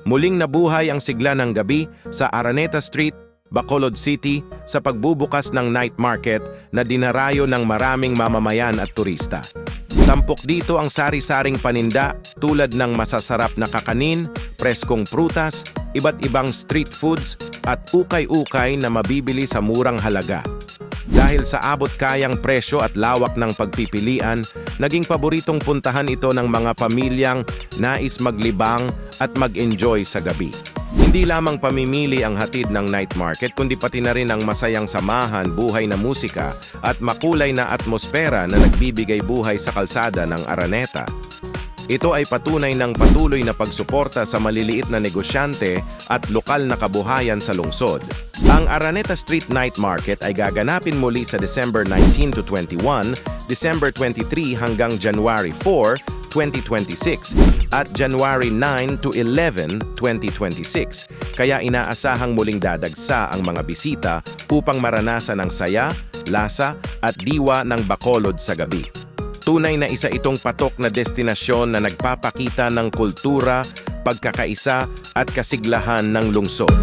Muling nabuhay ang sigla ng gabi sa Araneta Street, Bacolod City sa pagbubukas ng night market na dinarayo ng maraming mamamayan at turista. Tampok dito ang sari-saring paninda tulad ng masasarap na kakanin, preskong prutas, iba't ibang street foods at ukay-ukay na mabibili sa murang halaga. Dahil sa abot-kayang presyo at lawak ng pagpipilian, naging paboritong puntahan ito ng mga pamilyang nais maglibang at mag-enjoy sa gabi. Hindi lamang pamimili ang hatid ng night market kundi pati na rin ang masayang samahan, buhay na musika at makulay na atmosfera na nagbibigay buhay sa kalsada ng Araneta. Ito ay patunay ng patuloy na pagsuporta sa maliliit na negosyante at lokal na kabuhayan sa lungsod. Ang Araneta Street Night Market ay gaganapin muli sa December 19 to 21, December 23 hanggang January 4, 2026 at January 9 to 11, 2026. Kaya inaasahang muling dadagsa ang mga bisita upang maranasan ang saya, lasa at diwa ng Bacolod sa gabi. Tunay na isa itong patok na destinasyon na nagpapakita ng kultura, pagkakaisa at kasiglahan ng lungsod.